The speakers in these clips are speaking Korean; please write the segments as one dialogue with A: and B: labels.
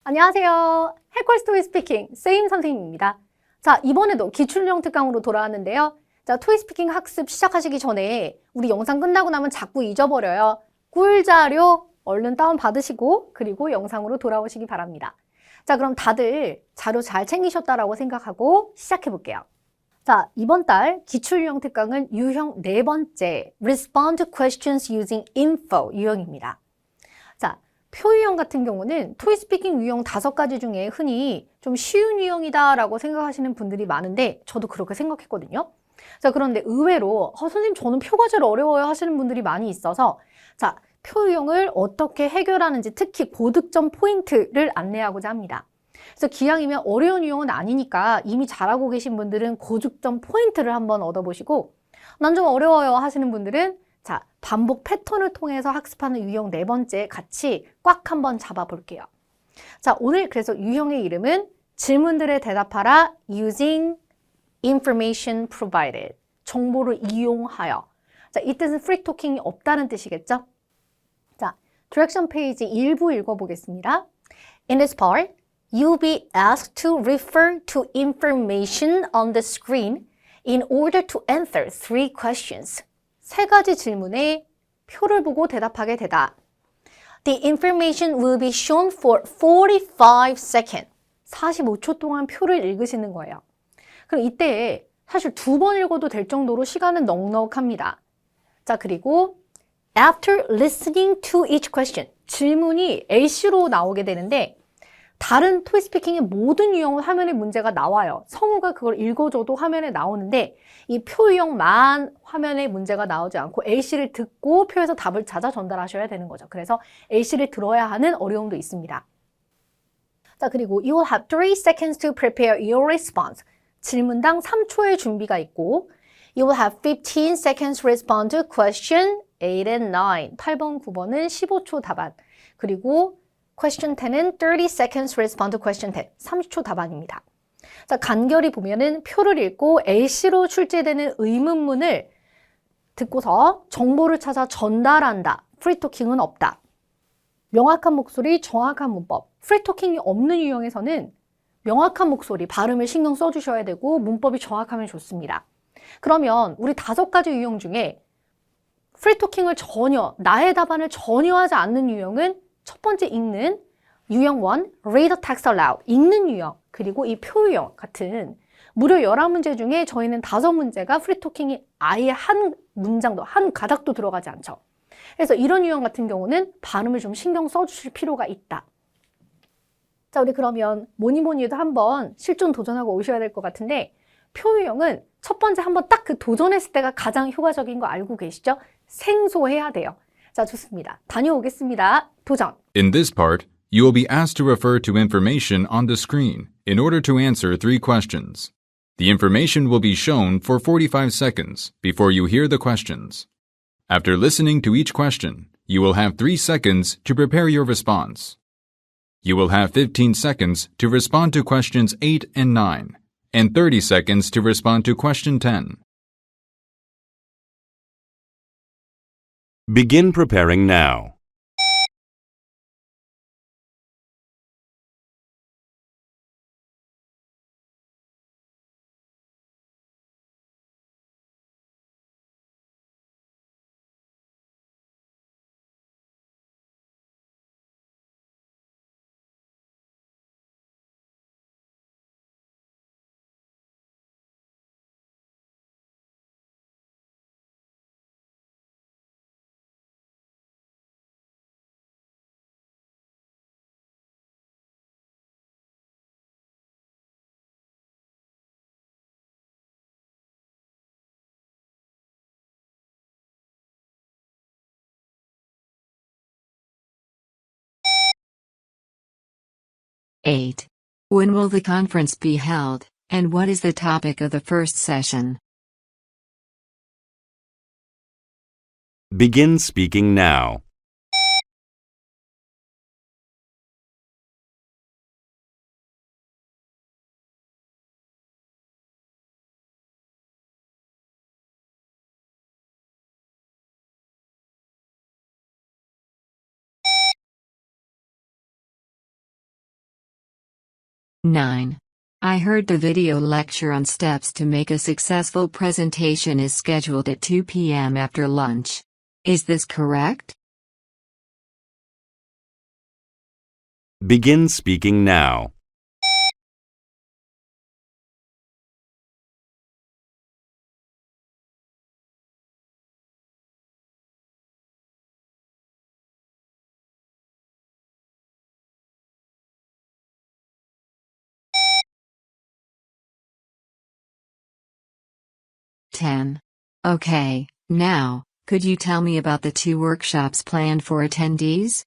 A: 안녕하세요. 해컬스토리 스피킹 세임 선생님입니다. 자, 이번에도 기출용 특강으로 돌아왔는데요. 자, 토익 스피킹 학습 시작하시기 전에 우리 영상 끝나고 나면 자꾸 잊어버려요. 꿀자료 얼른 다운받으시고 그리고 영상으로 돌아오시기 바랍니다. 자, 그럼 다들 자료 잘 챙기셨다라고 생각하고 시작해 볼게요. 자, 이번 달 기출용 특강은 유형 네 번째 Respond to questions using info 유형입니다. 자, 표 유형 같은 경우는 토익 스피킹 유형 5가지 중에 흔히 좀 쉬운 유형이다라고 생각하시는 분들이 많은데 저도 그렇게 생각했거든요. 자, 그런데 의외로 선생님 저는 표가 제일 어려워요 하시는 분들이 많이 있어서 자, 표 유형을 어떻게 해결하는지 특히 고득점 포인트를 안내하고자 합니다. 그래서 기왕이면 어려운 유형은 아니니까 이미 잘하고 계신 분들은 고득점 포인트를 한번 얻어보시고 난 좀 어려워요 하시는 분들은 자, 반복 패턴을 통해서 학습하는 유형 네 번째 같이 꽉 한번 잡아볼게요. 자, 오늘 그래서 유형의 이름은 질문들에 대답하라 using information provided. 정보를 이용하여. 자, 이 뜻은 free talking이 없다는 뜻이겠죠? 자, 디렉션 페이지 일부 읽어보겠습니다. In this part, you'll be asked to refer to information on the screen in order to answer 3 questions. 3가지 질문에 표를 보고 대답하게 되다. The information will be shown for 45 seconds. 45초 동안 표를 읽으시는 거예요. 그럼 이때 사실 2번 읽어도 될 정도로 시간은 넉넉합니다. 자, 그리고 After listening to each question. 질문이 A씨로 나오게 되는데 다른 토익 스피킹의 모든 유형 화면에 문제가 나와요. 성우가 그걸 읽어줘도 화면에 나오는데 이 표 유형만 화면에 문제가 나오지 않고 A씨를 듣고 표에서 답을 찾아 전달하셔야 되는 거죠. 그래서 A씨를 들어야 하는 어려움도 있습니다. 자, 그리고 You will have 3 seconds to prepare your response. 질문당 3초의 준비가 있고 You will have 15 seconds to respond to question 8 and 9. 8번, 9번은 15초 답안. 그리고 question 10은 30 seconds to respond to question 10. 30초 답안입니다. 자, 간결히 보면은 표를 읽고 A씨로 출제되는 의문문을 듣고서 정보를 찾아 전달한다. 프리토킹은 없다. 명확한 목소리, 정확한 문법. 프리토킹이 없는 유형에서는 명확한 목소리, 발음을 신경 써주셔야 되고 문법이 정확하면 좋습니다. 그러면 우리 5가지 유형 중에 프리토킹을 전혀, 나의 답안을 전혀 하지 않는 유형은 첫 번째 읽는 유형 1, read the text aloud, 읽는 유형, 그리고 이 표 유형 같은 무려 11문제 중에 저희는 5문제가 프리토킹이 아예 한 문장도, 한 가닥도 들어가지 않죠. 그래서 이런 유형 같은 경우는 발음을 좀 신경 써주실 필요가 있다. 자, 우리 그러면 뭐니 해도 한번 실전 도전하고 오셔야 될 것 같은데 표 유형은 첫 번째 한번 딱 그 도전했을 때가 가장 효과적인 거 알고 계시죠? 생소해야 돼요. 자, 좋습니다. 다녀오겠습니다. 도전!
B: In this part, you will be asked to refer to information on the screen in order to answer 3 questions. The information will be shown for 45 seconds before you hear the questions. After listening to each question, you will have 3 seconds to prepare your response. You will have 15 seconds to respond to questions 8 and 9, and 30 seconds to respond to question 10.
C: Begin preparing now.
D: Eight. When will the conference be held, and what is the topic of the first session?
C: Begin speaking now.
D: 9. I heard the video lecture on steps to make a successful presentation is scheduled at 2 p.m. after lunch. Is this correct?
C: Begin speaking now.
D: Ten. Okay, now, could you tell me about the 2 workshops planned for attendees?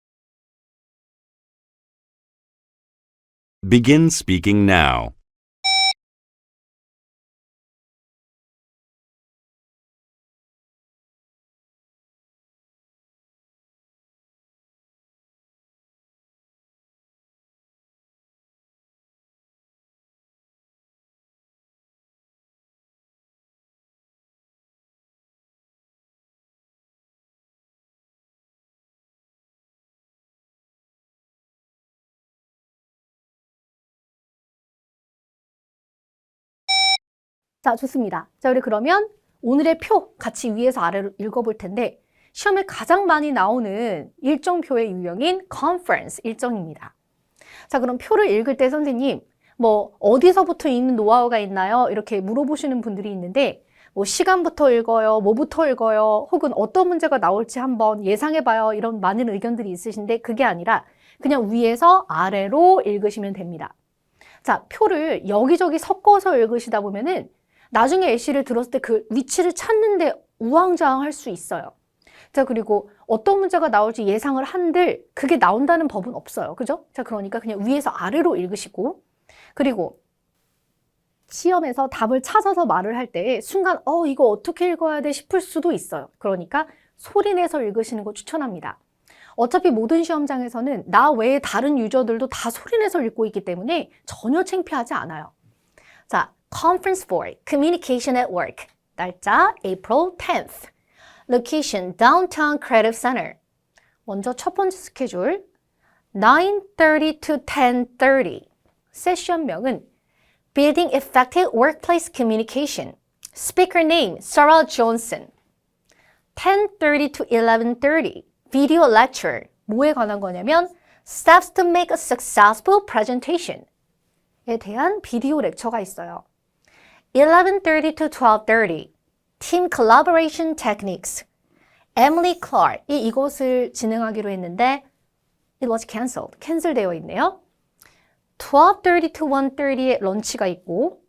C: Begin speaking now.
A: 자, 좋습니다. 자, 우리 그러면 오늘의 표 같이 위에서 아래로 읽어볼 텐데 시험에 가장 많이 나오는 일정표의 유형인 conference 일정입니다. 자, 그럼 표를 읽을 때 선생님, 뭐 어디서부터 읽는 노하우가 있나요? 이렇게 물어보시는 분들이 있는데 뭐 시간부터 읽어요, 뭐부터 읽어요, 혹은 어떤 문제가 나올지 한번 예상해봐요. 이런 많은 의견들이 있으신데 그게 아니라 그냥 위에서 아래로 읽으시면 됩니다. 자, 표를 여기저기 섞어서 읽으시다 보면은 나중에 예시를 들었을 때 그 위치를 찾는데 우왕좌왕할 수 있어요. 자, 그리고 어떤 문제가 나올지 예상을 한들 그게 나온다는 법은 없어요. 그죠? 자, 그러니까 그냥 위에서 아래로 읽으시고, 그리고 시험에서 답을 찾아서 말을 할 때 순간 이거 어떻게 읽어야 돼 싶을 수도 있어요. 그러니까 소리내서 읽으시는 거 추천합니다. 어차피 모든 시험장에서는 나 외에 다른 유저들도 다 소리내서 읽고 있기 때문에 전혀 창피하지 않아요. 자, Conference 4, Communication at Work. 날짜 April 10th. Location Downtown Creative Center. 먼저 첫 번째 스케줄 9:30 to 10:30. 세션명은 Building Effective Workplace Communication. Speaker name Sarah Johnson. 10:30 to 11:30. Video lecture. 뭐에 관한 거냐면 Steps to make a successful presentation. 에 대한 비디오 렉처가 있어요. 11:30 to 12:30. Team Collaboration Techniques. Emily Clark이 이것을 진행하기로 했는데 it was cancelled. 캔슬되어 있네요. 12:30 to 1:30에 런치가 있고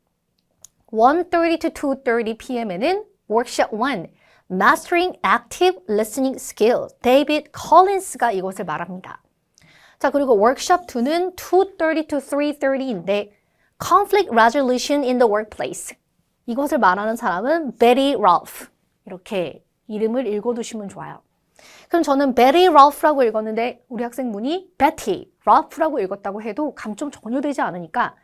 A: 1:30 to 2:30 p.m.에는 Workshop 1. Mastering Active Listening Skills. 데이빗 컬린스가 이것을 말합니다. 자, 그리고 Workshop 2는 2:30 to 3:30인데 Conflict Resolution in the Workplace. 이것을 말하는 사람은 Betty Ralph. 이렇게 이름을 읽어두시면 좋아요. 그럼 저는 Betty Ralph라고 읽었는데 우리 학생분이 Betty Ralph라고 읽었다고 해도 감점 전혀 되지 않으니까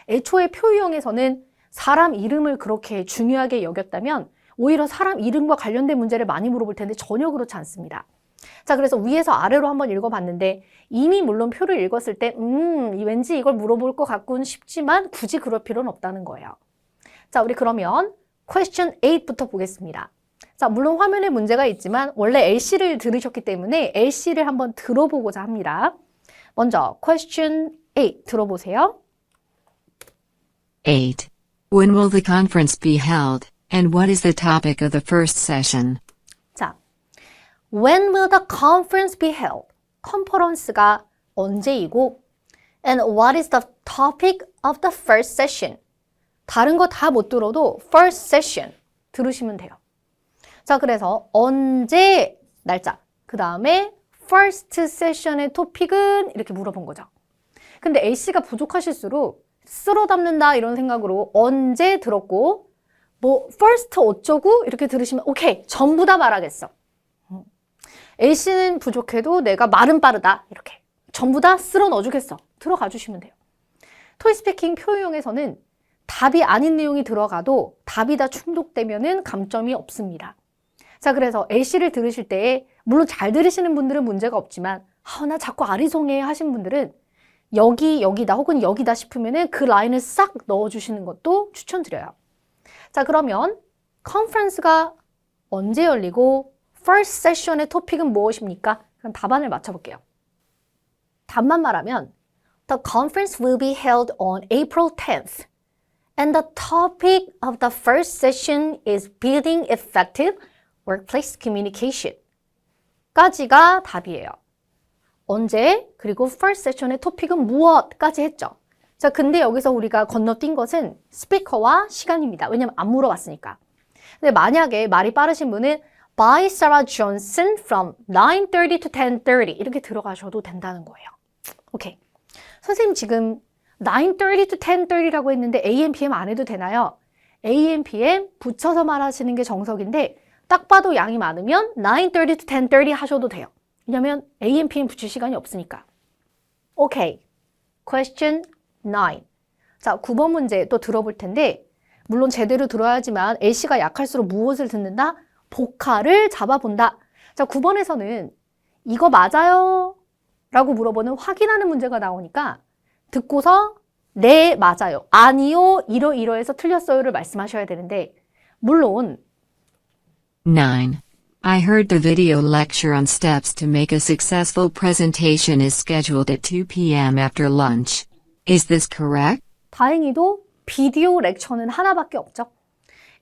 A: 애초에 표유형에서는 사람 이름을 그렇게 중요하게 여겼다면 오히려 사람 이름과 관련된 문제를 많이 물어볼 텐데 전혀 그렇지 않습니다. 자, 그래서 위에서 아래로 한번 읽어봤는데 이미 물론 표를 읽었을 때 왠지 이걸 물어볼 것 같군 싶지만 굳이 그럴 필요는 없다는 거예요. 자, 우리 그러면 question 8부터 보겠습니다. 자, 물론 화면에 문제가 있지만 원래 LC를 들으셨기 때문에 LC를 한번 들어보고자 합니다. 먼저 question 8 들어보세요.
D: 8. When will the conference be held, and what is the topic of the first session?
A: 자, when will the conference be held? 컨퍼런스가 언제이고 and what is the topic of the first session? 다른 거 다 못 들어도 first session 들으시면 돼요. 자, 그래서 언제 날짜, 그 다음에 first session의 토픽은 이렇게 물어본 거죠. 근데 A씨가 부족하실수록 쓸어 담는다 이런 생각으로 언제 들었고 뭐 first 어쩌고 이렇게 들으시면 오케이, 전부 다 말하겠어. A씨는 부족해도 내가 말은 빠르다 이렇게 전부 다 쓸어 넣어주겠어. 들어가 주시면 돼요. 토익스피킹 표유형에서는 답이 아닌 내용이 들어가도 답이 다 충족되면은 감점이 없습니다. 자, 그래서 A씨를 들으실 때 물론 잘 들으시는 분들은 문제가 없지만 나 자꾸 아리송해 하신 분들은 여기다 혹은 여기다 싶으면은 그 라인을 싹 넣어주시는 것도 추천드려요. 자, 그러면 컨퍼런스가 언제 열리고 first session의 토픽은 무엇입니까? 그럼 답안을 맞춰볼게요. 답만 말하면 The conference will be held on April 10th. And the topic of the first session is building effective workplace communication. 까지가 답이에요. 언제, 그리고 first session의 토픽은 무엇까지 했죠. 자, 근데 여기서 우리가 건너뛴 것은 스피커와 시간입니다. 왜냐면 안 물어봤으니까. 근데 만약에 말이 빠르신 분은 by Sarah Johnson from 9:30 to 10:30 이렇게 들어가셔도 된다는 거예요. 오케이. 선생님 지금 9:30 to 10:30라고 했는데 AM, PM 안 해도 되나요? AM, PM 붙여서 말하시는 게 정석인데 딱 봐도 양이 많으면 9:30 to 10:30 하셔도 돼요. 왜냐면 AM, PM 붙일 시간이 없으니까. 오케이. Question 9. 자, 9번 문제 또 들어볼 텐데 물론 제대로 들어야지만 A씨가 약할수록 무엇을 듣는다? 복화를 잡아본다. 자, 9번에서는 이거 맞아요? 라고 물어보는 확인하는 문제가 나오니까 듣고서 네, 맞아요. 아니요, 이러이러해서 틀렸어요를 말씀하셔야 되는데 물론
D: 9. I heard the video lecture on steps to make a successful presentation is scheduled at 2 p.m. after lunch. Is this correct?
A: 다행히도 비디오 렉처는 하나밖에 없죠.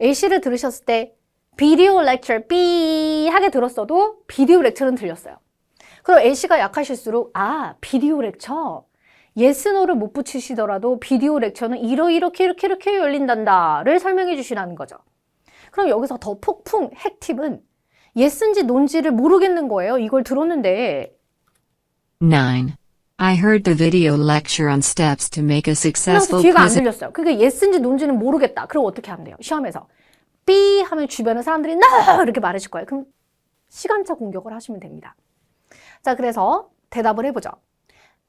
A: A씨를 들으셨을 때 비디오 렉처 삐 하게 들었어도 비디오 렉처는 들렸어요. 그럼 A씨가 약하실수록 비디오 렉처 yes, no를 못 붙이시더라도 비디오 렉처는 이렇게 열린단다를 설명해 주시라는 거죠. 그럼 여기서 더 폭풍 핵팁은 yes인지 no인지를 모르겠는 거예요. 이걸 들었는데
D: 9. I heard the video lecture on steps to make a successful
A: 뒤가 안
D: presentation.
A: 들렸어요. 그러니까 yes인지 no인지는 모르겠다. 그럼 어떻게 하면 돼요? 시험에서 삐 하면 주변에 사람들이 no 이렇게 말하실 거예요. 그럼 시간차 공격을 하시면 됩니다. 자, 그래서 대답을 해보죠.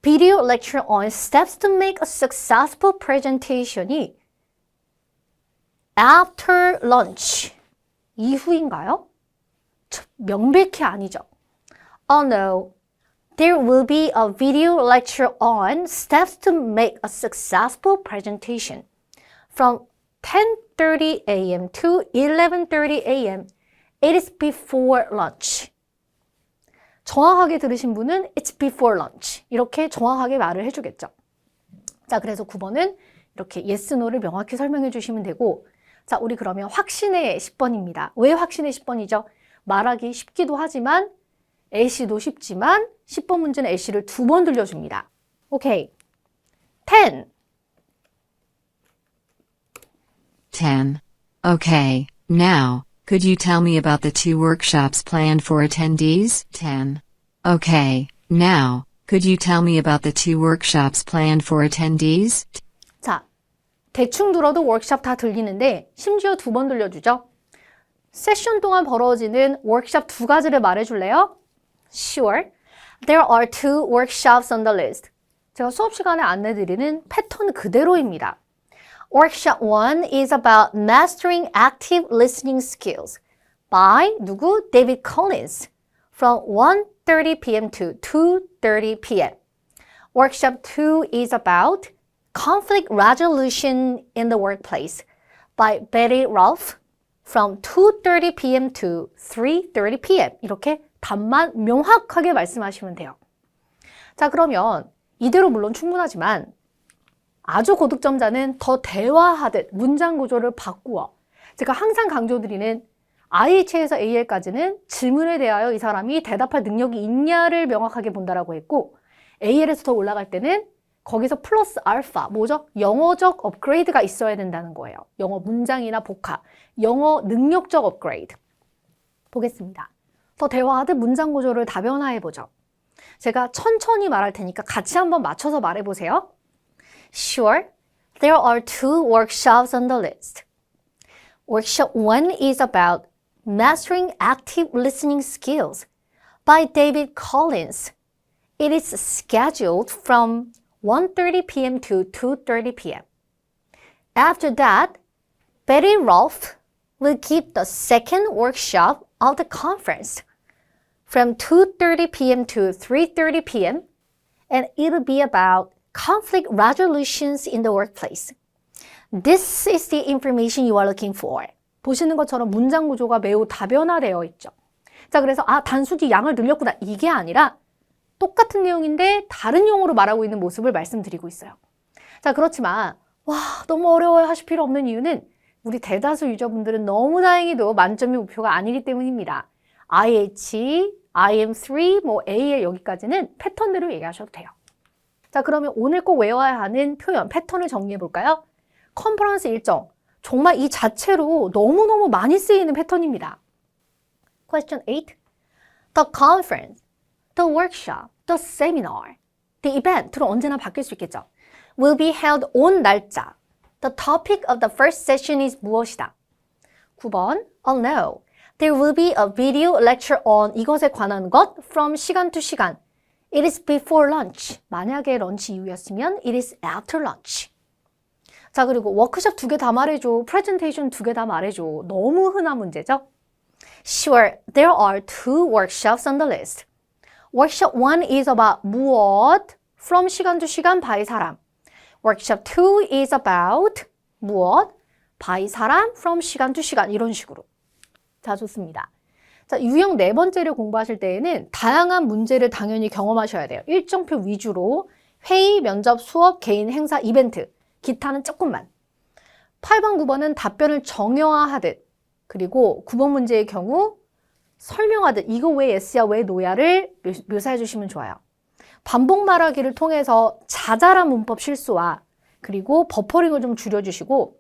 A: Video lecture on steps to make a successful presentation이 after lunch 이후인가요? 명백히 아니죠. Oh no, there will be a video lecture on steps to make a successful presentation from 10:30 a.m. to 11:30 a.m. It is before lunch. 정확하게 들으신 분은 it's before lunch. 이렇게 정확하게 말을 해주겠죠. 자, 그래서 9번은 이렇게 yes, no를 명확히 설명해 주시면 되고 자, 우리 그러면 확신의 10번입니다. 왜 확신의 10번이죠? 말하기 쉽기도 하지만 A씨도 쉽지만 10번 문제는 A씨를 2번 들려줍니다. 오케이. 10.
D: 10. Okay, now, could you tell me about the 2 workshops planned for attendees? 10. Okay, now, could you tell me about the 2 workshops planned for attendees?
A: 자, 대충 들어도 워크숍 다 들리는데 심지어 2번 들려주죠. 세션 동안 벌어지는 워크숍 2가지를 말해줄래요? Sure. There are 2 workshops on the list. 제가 수업 시간에 안내드리는 패턴 그대로입니다. Workshop 1 is about mastering active listening skills by 누구? David Collins from 1:30 p.m. to 2:30 p.m. Workshop 2 is about conflict resolution in the workplace by Betty Rolfe from 2:30 p.m. to 3:30 p.m. 이렇게 답만 명확하게 말씀하시면 돼요. 자, 그러면 이대로 물론 충분하지만 아주 고득점자는 더 대화하듯 문장 구조를 바꾸어. 제가 항상 강조드리는 IH에서 AL까지는 질문에 대하여 이 사람이 대답할 능력이 있냐를 명확하게 본다라고 했고 AL에서 더 올라갈 때는 거기서 플러스 알파, 뭐죠? 영어적 업그레이드가 있어야 된다는 거예요. 영어 문장이나 복화, 영어 능력적 업그레이드. 보겠습니다. 더 대화하듯 문장 구조를 다변화해보죠. 제가 천천히 말할 테니까 같이 한번 맞춰서 말해보세요. Sure, there are 2 workshops on the list. Workshop 1 is about mastering active listening skills by David Collins. It is scheduled from 1:30 p.m. to 2:30 p.m. After that, Betty Rolfe will give the second workshop of the conference from 2:30 p.m. to 3:30 p.m. and it'll be about conflict resolutions in the workplace. This is the information you are looking for. 보시는 것처럼 문장 구조가 매우 다변화되어 있죠. 자, 그래서 단순히 양을 늘렸구나. 이게 아니라 똑같은 내용인데 다른 용어로 말하고 있는 모습을 말씀드리고 있어요. 자, 그렇지만 와, 너무 어려워요 하실 필요 없는 이유는 우리 대다수 유저분들은 너무 다행히도 만점이 목표가 아니기 때문입니다. IH, IM3, A의 여기까지는 패턴대로 얘기하셔도 돼요. 자, 그러면 오늘 꼭 외워야 하는 표현, 패턴을 정리해 볼까요? 컨퍼런스 일정, 정말 이 자체로 너무너무 많이 쓰이는 패턴입니다. Question 8. The conference, the workshop, the seminar, the event로 언제나 바뀔 수 있겠죠. will be held on 날짜. The topic of the first session is 무엇이다. 9번. Oh no. There will be a video lecture on 이것에 관한 것 from 시간 to 시간. It is before lunch. 만약에 런치 이후였으면 it is after lunch. 자, 그리고 워크숍 2개 다 말해줘. 프레젠테이션 2개 다 말해줘. 너무 흔한 문제죠? Sure, there are 2 workshops on the list. Workshop 1 is about 무엇, from 시간 to 시간, by 사람. Workshop 2 is about 무엇, by 사람, from 시간 to 시간, 이런 식으로. 자, 좋습니다. 자, 유형 4번째를 공부하실 때에는 다양한 문제를 당연히 경험하셔야 돼요. 일정표 위주로 회의, 면접, 수업, 개인, 행사, 이벤트, 기타는 조금만. 8번, 9번은 답변을 정형화하듯, 그리고 9번 문제의 경우 설명하듯 이거 왜 예스야, 왜 노야를 묘사해 주시면 좋아요. 반복 말하기를 통해서 자잘한 문법 실수와 그리고 버퍼링을 좀 줄여주시고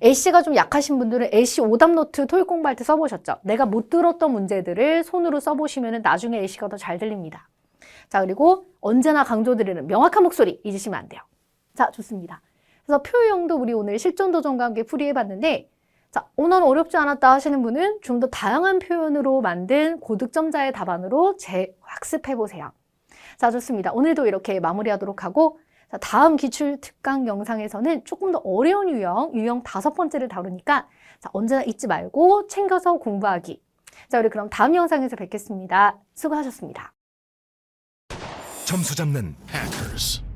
A: A씨가 좀 약하신 분들은 A씨 오답 노트 토익 공부할 때 써보셨죠? 내가 못 들었던 문제들을 손으로 써보시면 나중에 A씨가 더 잘 들립니다. 자, 그리고 언제나 강조드리는 명확한 목소리 잊으시면 안 돼요. 자, 좋습니다. 그래서 표형도 우리 오늘 실전 도전과 함께 풀이해봤는데 자, 오늘 어렵지 않았다 하시는 분은 좀 더 다양한 표현으로 만든 고득점자의 답안으로 재학습해보세요. 자, 좋습니다. 오늘도 이렇게 마무리하도록 하고 자, 다음 기출 특강 영상에서는 조금 더 어려운 유형 5번째를 다루니까 자, 언제나 잊지 말고 챙겨서 공부하기. 자, 우리 그럼 다음 영상에서 뵙겠습니다. 수고하셨습니다.
E: 점수 잡는 해커스.